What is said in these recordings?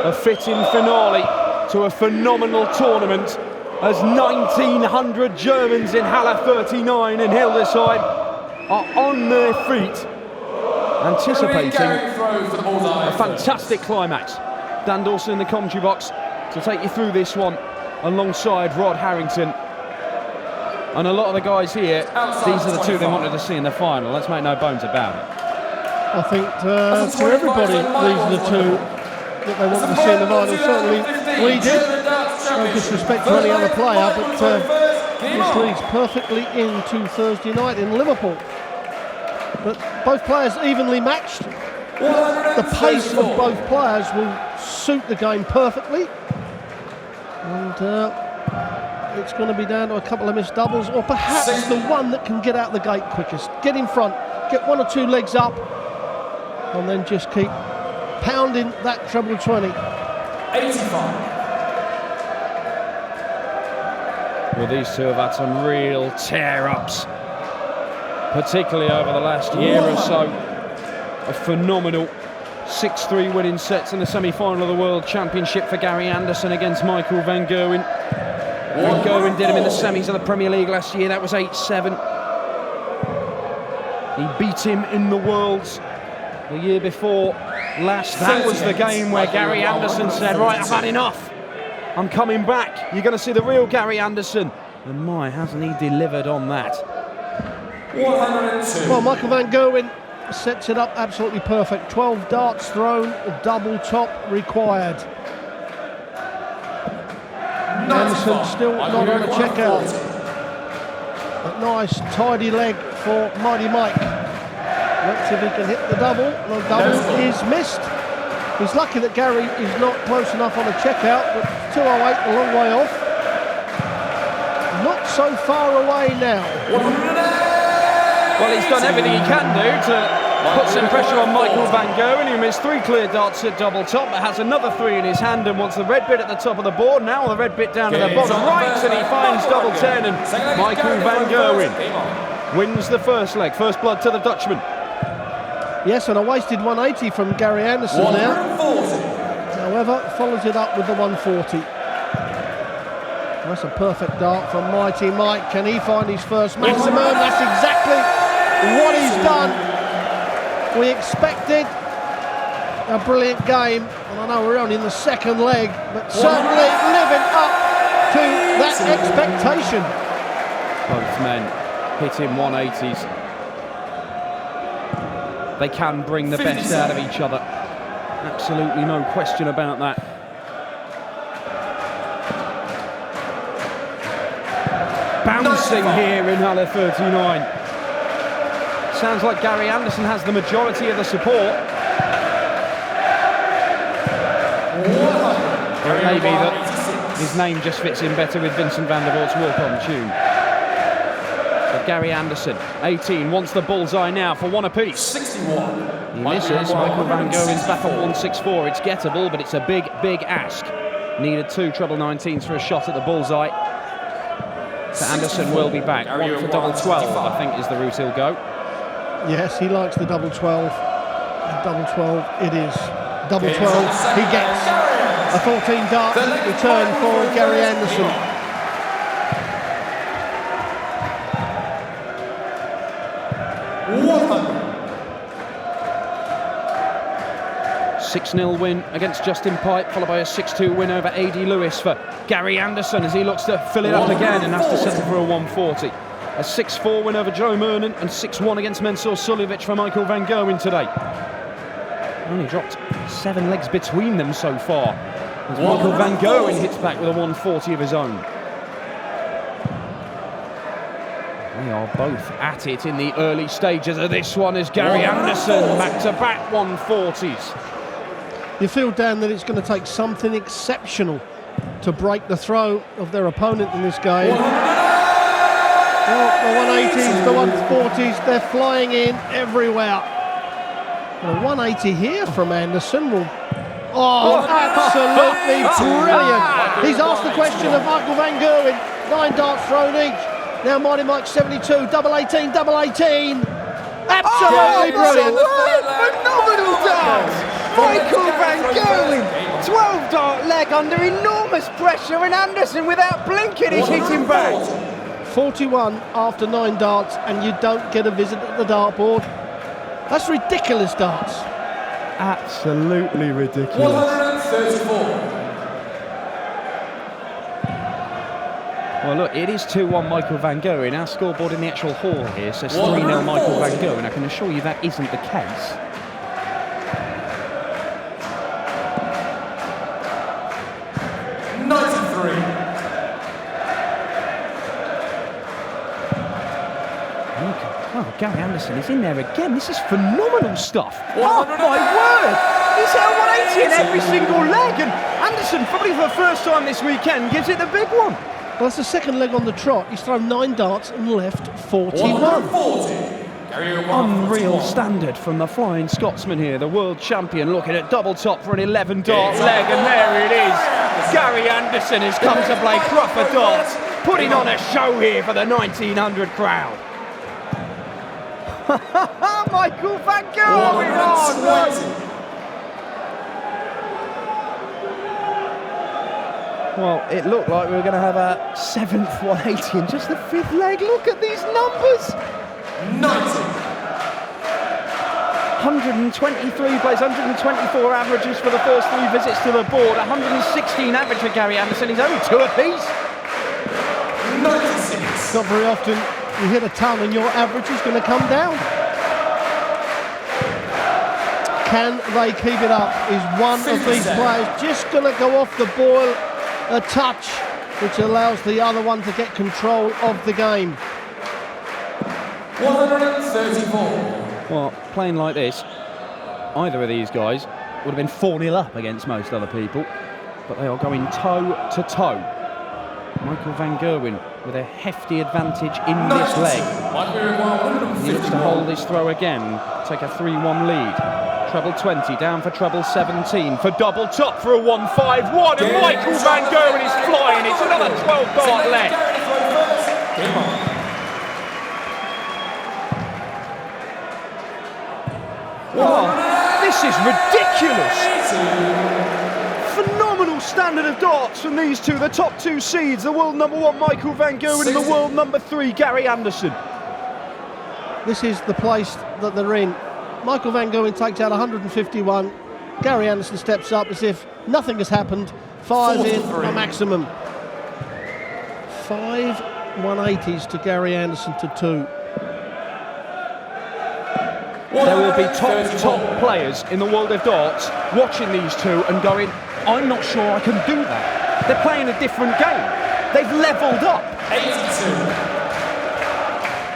A fitting finale to a phenomenal tournament as 1,900 Germans in Halle 39 in Hildesheim are on their feet, anticipating a fantastic climax. Dan Dawson in the commentary box to take you through this one alongside Rod Harrington. And a lot of the guys here, these are the two they wanted to see in the final. Let's make no bones about it. I think for everybody, these are the two that they wanted to see in the final. Certainly we did. No disrespect to any other player, but this leads perfectly into Thursday night in Liverpool. But both players evenly matched. The pace of both players will suit the game perfectly. And it's going to be down to a couple of missed doubles, or perhaps the one that can get out the gate quickest. Get in front, get one or two legs up, and then just keep pounding that treble 20. 85. Well, these two have had some real tear-ups, particularly over the last year or so. A phenomenal 6-3 winning sets in the semi-final of the World Championship for Gary Anderson against Michael van Gerwen. Van Gerwen did him in the semis of the Premier League last year. That was 8-7. He beat him in the Worlds the year before last. That was the game where Gary Anderson said, right, I've had enough. I'm coming back. You're going to see the real Gary Anderson. And my, hasn't he delivered on that? 102. Well, Michael van Gerwen sets it up absolutely perfect. 12 darts thrown, a double top required. Anderson still not on a check-out. A nice tidy leg for Mighty Mike. Let's see if he can hit the double. The double is missed. He's lucky that Gary is not close enough on a check-out, but 208 a long way off. Not so far away now. Well, he's done everything he can do to put some pressure on Michael van Gerwen, who missed 3 clear darts at double top, but has another 3 in his hand and wants the red bit at the top of the board. Now the red bit down to the bottom right, and he finds double 10, and Michael van Gerwen wins the first leg. First blood to the Dutchman. Yes, and a wasted 180 from Gary Anderson now. However, follows it up with the 140. That's a perfect dart from Mighty Mike. Can he find his first maximum? That's exactly what he's done. We expected a brilliant game, and I know we're only in the second leg, but certainly living up to that expectation. Both men hitting 180s. They can bring the best out of each other. Absolutely no question about that. Bouncing here in Halle 39. Sounds like Gary Anderson has the majority of the support. Or it may be that his name just fits in better with Vincent van der Voort's walk-on tune. But Gary Anderson, 18, wants the bullseye now for one apiece. 61. He misses. Michael van Gerwen's back on 164. It's gettable, but it's a big, big ask. Needed 2 treble 19s for a shot at the bullseye. So Anderson will be back. One for double 12, I think, is the route he'll go. Yes, he likes the double 12. Double 12 it is. Double 12 he gets. A 14 dart return for Gary Anderson. 6-0 win against Justin Pipe, followed by a 6-2 win over A.D. Lewis for Gary Anderson as he looks to fill it up again and has to settle for a 140. A 6-4 win over Joe Mernon and 6-1 against Mensur Suljovic for Michael van Gerwen today. Only dropped 7 legs between them so far as Michael van Gerwen hits back with a 140 of his own. They are both at it in the early stages of this one as Gary Anderson back-to-back 140s. You feel, Dan, that it's going to take something exceptional to break the throw of their opponent in this game. Well, the 180s, the 140s, they're flying in everywhere. And a 180 here from Anderson will... Oh, absolutely brilliant. He's asked the question of Michael van Gerwen. 9 darts thrown each. Now Mighty Mike 72, double 18, double 18. Absolutely brilliant. Phenomenal dart. Michael van Gerwen, 12 leg under enormous pressure, and Anderson, without blinking, is hitting back. 41 after 9 darts, and you don't get a visit at the dartboard. That's ridiculous darts. Absolutely ridiculous. 134. Well, look, it is 2-1 Michael van Gerwen. Our scoreboard in the actual hall here says 3-0 Michael van Gerwen. I can assure you that isn't the case. Oh, Gary Anderson is in there again. This is phenomenal stuff. Oh, my word. He's held 180 in every single leg. And Anderson, probably for the first time this weekend, gives it the big one. Well, that's the second leg on the trot. He's thrown 9 darts and left 41. Unreal standard from the Flying Scotsman here, the world champion, looking at double top for an 11 dart leg. And there it is. Gary Anderson has come to play proper darts, putting on a show here for the 1900 crowd. Michael van Gerwen! Oh, no. Well, it looked like we were going to have a 7th 180 in just the 5th leg. Look at these numbers! 123 plays, 124 averages for the first 3 visits to the board, 116 average for Gary Anderson. He's only 2 apiece. 96. Not very often you hit a ton and your average is going to come down. Can they keep it up? Is one of these players just going to go off the boil a touch, which allows the other one to get control of the game? 134. Well, playing like this, either of these guys would have been 4-0 up against most other people, but they are going toe to toe. Michael van Gerwen with a hefty advantage in this leg. He looks to hold his throw again, take a 3-1 lead. Treble 20, down for treble 17, for double top for a 1-5-1, and Michael van Gerwen is flying. It's another 12 dart leg. Oh, this is ridiculous. Phenomenal standard of darts from these two, the top 2 seeds, the world number 1 Michael van Gerwen and the world number 3 Gary Anderson. This is the place that they're in. Michael van Gerwen takes out 151. Gary Anderson steps up as if nothing has happened. 5 in a maximum. 5 180s to Gary Anderson to 2. There will be top players in the world of darts watching these two and going, I'm not sure I can do that. They're playing a different game. They've levelled up. 82.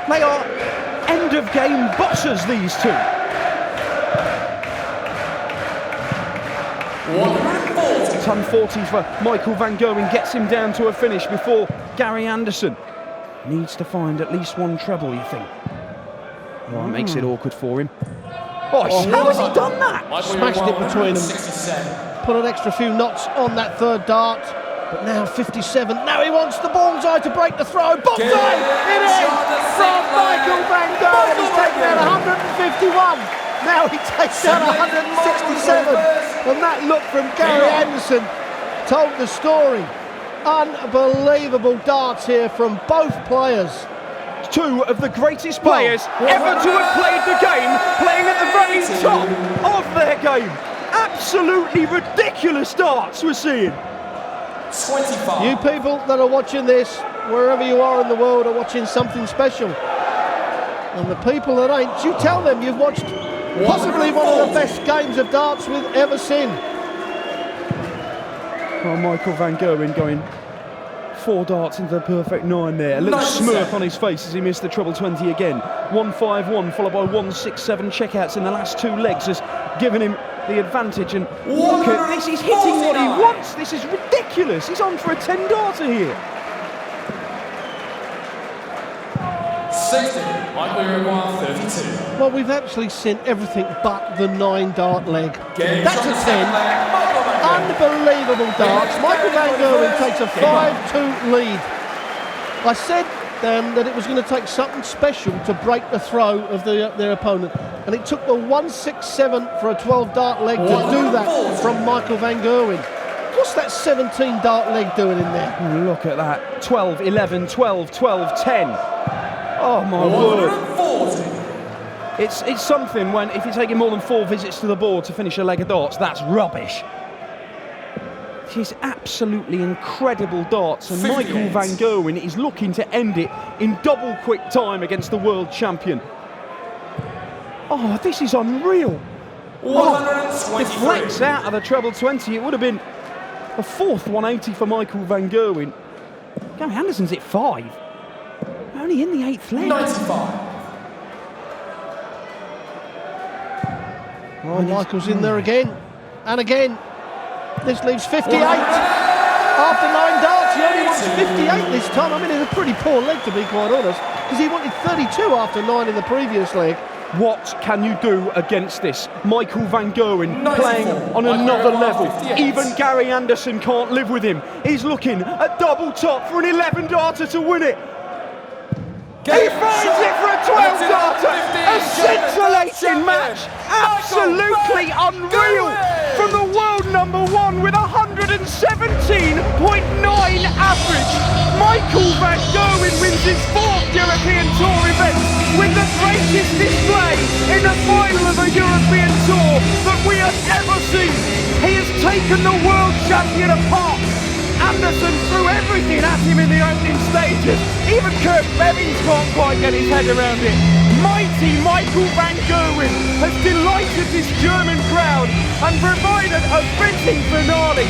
They are end of game bosses, these two. 140. Ton 40 for Michael van Gerwen gets him down to a finish before Gary Anderson needs to find at least 1 treble, you think. Well, it makes it awkward for him. Oh, how has he done that? Smashed it between them. Put an extra few knots on that 3rd dart. But now 57. Now he wants the bullseye to break the throw. Bullseye! It is from Michael van Gerwen. He's taken out 151. Now he takes out 167. And that look from Gary Anderson told the story. Unbelievable darts here from both players. 2 of the greatest players ever to have played the game, playing at the very top of their game. Absolutely ridiculous darts we're seeing. 25. You people that are watching this, wherever you are in the world, are watching something special. And the people that ain't, you tell them you've watched possibly one of the best games of darts we've ever seen. Oh, Michael van Gerwen going 4 darts into the perfect 9 there. A little smirk on his face as he missed the treble 20 again. 1-5-1 followed by 1-6-7 checkouts in the last 2 legs has given him the advantage. And look at this, he's hitting what he wants. This is ridiculous. He's on for a 10 darter here. 60. Michael Gerwen, 32. Well, we've actually seen everything but the 9 dart leg. That's a 10. Unbelievable darts. Michael van Gerwen takes a 5-2 lead. I said then that it was going to take something special to break the throw of their opponent, and it took the 1-6-7 for a 12 dart leg to do that from Michael van Gerwen. What's that 17 dart leg doing in there? Look at that. 12, 11, 12, 12, 10. Oh my word. 140. It's something when, if you're taking more than 4 visits to the board to finish a leg of darts, that's rubbish. These absolutely incredible darts, and 58. Michael van Gerwen is looking to end it in double quick time against the world champion. Oh, this is unreal. Deflects out of the treble 20. It would have been a fourth 180 for Michael van Gerwen. Gary Anderson's at 5. Only in the 8th leg. 95. Well, Michael's in there again and again. This leaves 58. After 9 darts, he only wants 58 this time. I mean, it's a pretty poor leg, to be quite honest, because he wanted 32 after 9 in the previous leg. What can you do against this? Michael van Gerwen 94. playing on another level. 58. Even Gary Anderson can't live with him. He's looking at double top for an 11-darter to win it. He finds it for a 12-darter. A scintillating match. Absolutely unreal. From the world #1 with 117.9 average. Michael van Gerwen wins his 4th European Tour event with the greatest display in the final of a European Tour that we have ever seen. He has taken the world champion apart. Anderson threw everything at him in the opening stages. Even Kurt Bevins can't quite get his head around it. Mighty Michael van Gerwen has delighted this German crowd and provided a fitting finale